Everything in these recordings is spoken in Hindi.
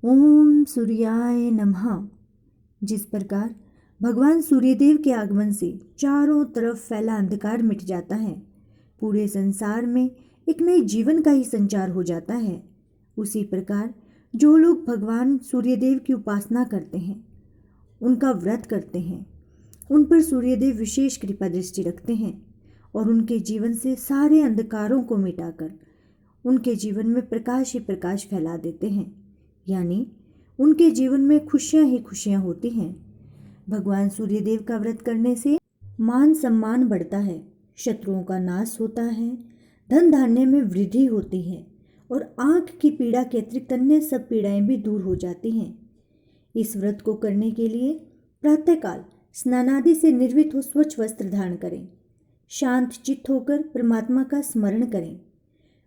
ओम सूर्याय नमः। जिस प्रकार भगवान सूर्यदेव के आगमन से चारों तरफ फैला अंधकार मिट जाता है, पूरे संसार में एक नए जीवन का ही संचार हो जाता है, उसी प्रकार जो लोग भगवान सूर्यदेव की उपासना करते हैं, उनका व्रत करते हैं, उन पर सूर्यदेव विशेष कृपा दृष्टि रखते हैं और उनके जीवन से सारे अंधकारों को मिटाकर उनके जीवन में प्रकाश ही प्रकाश फैला देते हैं। यानी उनके जीवन में खुशियां ही खुशियां होती हैं। भगवान सूर्यदेव का व्रत करने से मान सम्मान बढ़ता है, शत्रुओं का नाश होता है, धन धान्य में वृद्धि होती है और आंख की पीड़ा के अतिरिक्त अन्य सब पीड़ाएं भी दूर हो जाती हैं। इस व्रत को करने के लिए प्रातःकाल स्नानादि से निर्वित हो स्वच्छ वस्त्र धारण करें, शांत चित्त होकर परमात्मा का स्मरण करें।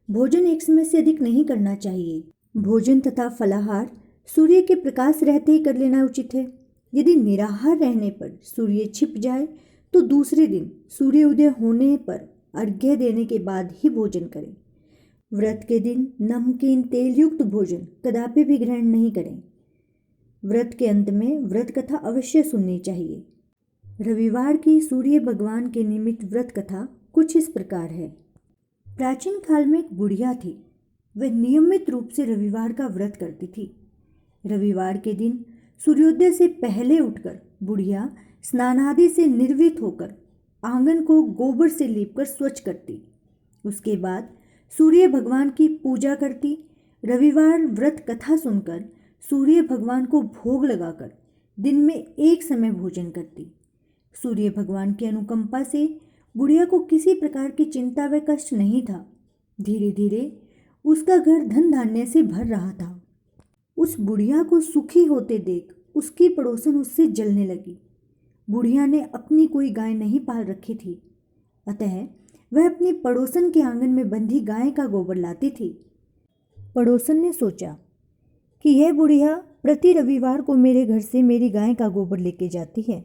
भोजन एक समय से अधिक नहीं करना चाहिए। भोजन तथा फलाहार सूर्य के प्रकाश रहते ही कर लेना उचित है। यदि निराहार रहने पर सूर्य छिप जाए तो दूसरे दिन सूर्य उदय होने पर अर्घ्य देने के बाद ही भोजन करें। व्रत के दिन नमकीन तेल युक्त भोजन कदापि भी ग्रहण नहीं करें। व्रत के अंत में व्रत कथा अवश्य सुननी चाहिए। रविवार की सूर्य भगवान के निमित्त व्रत कथा कुछ इस प्रकार है। प्राचीन काल में एक बुढ़िया थी। वह नियमित रूप से रविवार का व्रत करती थी। रविवार के दिन सूर्योदय से पहले उठकर बुढ़िया स्नानादि से निर्वित होकर आंगन को गोबर से लीपकर स्वच्छ करती। उसके बाद सूर्य भगवान की पूजा करती। रविवार व्रत कथा सुनकर सूर्य भगवान को भोग लगाकर दिन में एक समय भोजन करती। सूर्य भगवान की अनुकंपा से बुढ़िया को किसी प्रकार की चिंता व कष्ट नहीं था। धीरे धीरे उसका घर धन धान्य से भर रहा था। उस बुढ़िया को सुखी होते देख उसकी पड़ोसन उससे जलने लगी। बुढ़िया ने अपनी कोई गाय नहीं पाल रखी थी, अतः वह अपनी पड़ोसन के आंगन में बंधी गाय का गोबर लाती थी। पड़ोसन ने सोचा कि यह बुढ़िया प्रति रविवार को मेरे घर से मेरी गाय का गोबर लेके जाती है,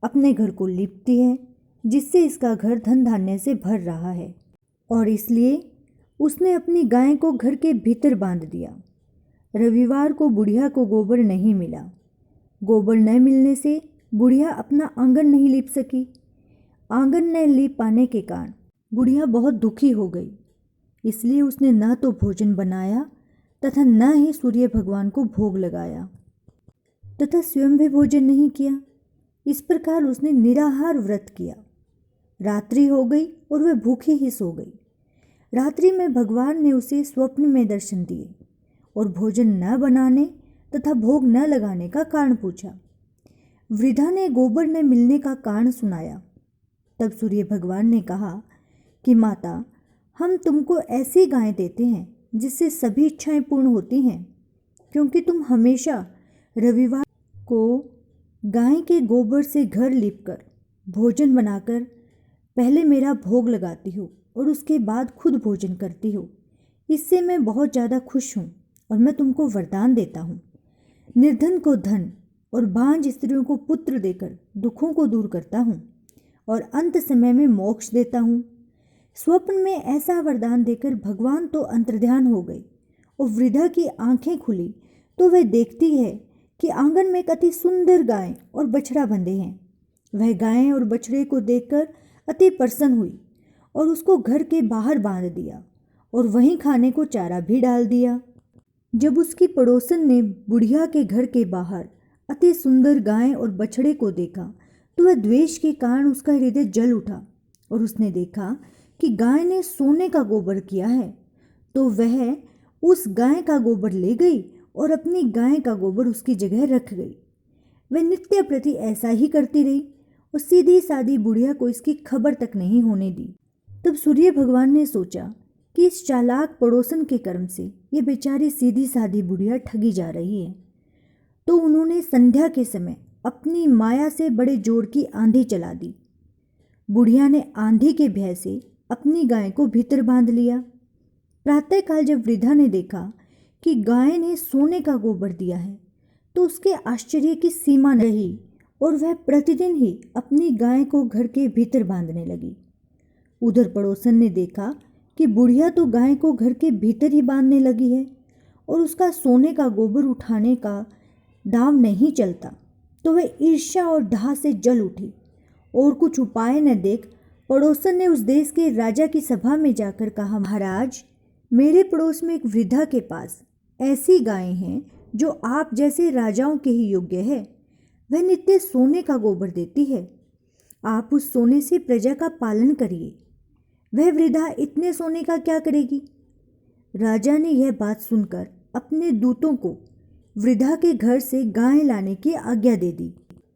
अपने घर को लीपती है, जिससे इसका घर धन धान्य से भर रहा है, और इसलिए उसने अपनी गाय को घर के भीतर बांध दिया। रविवार को बुढ़िया को गोबर नहीं मिला। गोबर न मिलने से बुढ़िया अपना आंगन नहीं लीप सकी। आंगन न लीप पाने के कारण बुढ़िया बहुत दुखी हो गई। इसलिए उसने न तो भोजन बनाया तथा न ही सूर्य भगवान को भोग लगाया तथा स्वयं भी भोजन नहीं किया। इस प्रकार उसने निराहार व्रत किया। रात्रि हो गई और वह भूखी ही सो गई। रात्रि में भगवान ने उसे स्वप्न में दर्शन दिए और भोजन न बनाने तथा भोग न लगाने का कारण पूछा। वृद्धा ने गोबर न मिलने का कारण सुनाया। तब सूर्य भगवान ने कहा कि माता, हम तुमको ऐसी गाय देते हैं जिससे सभी इच्छाएं पूर्ण होती हैं, क्योंकि तुम हमेशा रविवार को गाय के गोबर से घर लीपकर भोजन बनाकर पहले मेरा भोग लगाती हो और उसके बाद खुद भोजन करती हो। इससे मैं बहुत ज़्यादा खुश हूँ और मैं तुमको वरदान देता हूँ। निर्धन को धन और बांझ स्त्रियों को पुत्र देकर दुखों को दूर करता हूँ और अंत समय में मोक्ष देता हूँ। स्वप्न में ऐसा वरदान देकर भगवान तो अंतर्ध्यान हो गए और वृद्धा की आंखें खुली तो वह देखती है कि आंगन में एक अति सुंदर गाय और बछड़ा बंधे हैं। वह गाय और बछड़े को देखकर अति प्रसन्न हुई और उसको घर के बाहर बांध दिया और वहीं खाने को चारा भी डाल दिया। जब उसकी पड़ोसन ने बुढ़िया के घर के बाहर अति सुंदर गाय और बछड़े को देखा तो वह द्वेष के कारण उसका हृदय जल उठा और उसने देखा कि गाय ने सोने का गोबर किया है, तो वह उस गाय का गोबर ले गई और अपनी गाय का गोबर उसकी जगह रख गई। वह नित्य प्रति ऐसा ही करती रही और सीधी सादी बुढ़िया को इसकी खबर तक नहीं होने दी। तब सूर्य भगवान ने सोचा कि इस चालाक पड़ोसन के कर्म से ये बेचारी सीधी सादी बुढ़िया ठगी जा रही है, तो उन्होंने संध्या के समय अपनी माया से बड़े जोर की आंधी चला दी। बुढ़िया ने आंधी के भय से अपनी गाय को भीतर बांध लिया। प्रातःकाल जब वृद्धा ने देखा कि गाय ने सोने का गोबर दिया है तो उसके आश्चर्य की सीमा न रही और वह प्रतिदिन ही अपनी गाय को घर के भीतर बांधने लगी। उधर पड़ोसन ने देखा कि बुढ़िया तो गाय को घर के भीतर ही बांधने लगी है और उसका सोने का गोबर उठाने का दांव नहीं चलता तो वह ईर्ष्या और दाह से जल उठी और कुछ उपाय न देख पड़ोसन ने उस देश के राजा की सभा में जाकर कहा, महाराज, मेरे पड़ोस में एक वृद्धा के पास ऐसी गायें हैं जो आप जैसे राजाओं के ही योग्य है। वह नित्य सोने का गोबर देती है। आप उस सोने से प्रजा का पालन करिए। वह वृद्धा इतने सोने का क्या करेगी? राजा ने यह बात सुनकर अपने दूतों को वृद्धा के घर से गाय लाने की आज्ञा दे दी।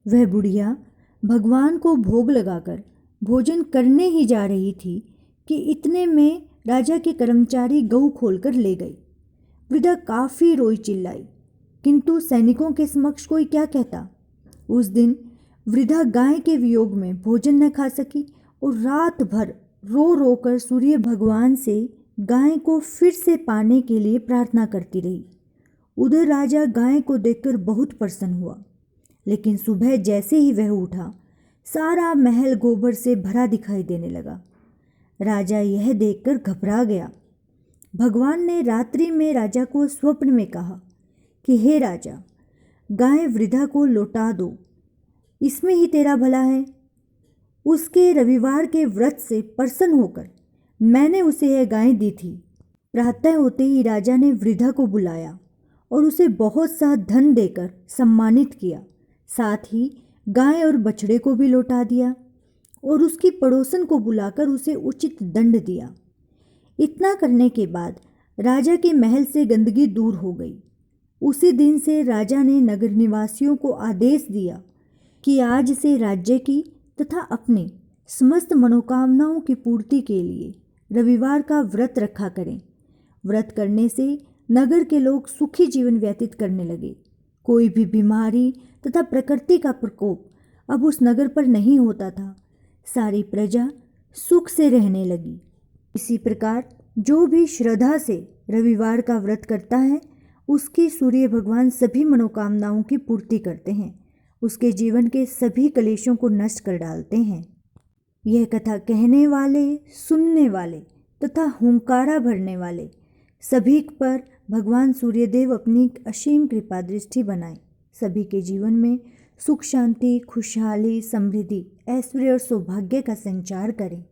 वह बुढ़िया भगवान को भोग लगाकर भोजन करने ही जा रही थी कि इतने में राजा के कर्मचारी गऊ खोलकर ले गए। वृद्धा काफ़ी रोई चिल्लाई, किंतु सैनिकों के समक्ष कोई क्या कहता। उस दिन वृद्धा गाय के वियोग में भोजन न खा सकी और रात भर रो रो कर सूर्य भगवान से गाय को फिर से पाने के लिए प्रार्थना करती रही। उधर राजा गाय को देखकर बहुत प्रसन्न हुआ, लेकिन सुबह जैसे ही वह उठा सारा महल गोबर से भरा दिखाई देने लगा। राजा यह देखकर घबरा गया। भगवान ने रात्रि में राजा को स्वप्न में कहा कि हे राजा, गाय वृद्धा को लौटा दो, इसमें ही तेरा भला है। उसके रविवार के व्रत से प्रसन्न होकर मैंने उसे यह गाय दी थी। प्रातः होते ही राजा ने वृद्धा को बुलाया और उसे बहुत सा धन देकर सम्मानित किया। साथ ही गाय और बछड़े को भी लौटा दिया और उसकी पड़ोसन को बुलाकर उसे उचित दंड दिया। इतना करने के बाद राजा के महल से गंदगी दूर हो गई। उसी दिन से राजा ने नगर निवासियों को आदेश दिया कि आज से राज्य की तथा अपने समस्त मनोकामनाओं की पूर्ति के लिए रविवार का व्रत रखा करें। व्रत करने से नगर के लोग सुखी जीवन व्यतीत करने लगे। कोई भी बीमारी तथा प्रकृति का प्रकोप अब उस नगर पर नहीं होता था। सारी प्रजा सुख से रहने लगी। इसी प्रकार जो भी श्रद्धा से रविवार का व्रत करता है उसकी सूर्य भगवान सभी मनोकामनाओं की पूर्ति करते हैं, उसके जीवन के सभी कलेशों को नष्ट कर डालते हैं। यह कथा कहने वाले, सुनने वाले तथा हुंकारा भरने वाले सभी पर भगवान सूर्यदेव अपनी असीम कृपा दृष्टि बनाए। सभी के जीवन में सुख, शांति, खुशहाली, समृद्धि, ऐश्वर्य और सौभाग्य का संचार करें।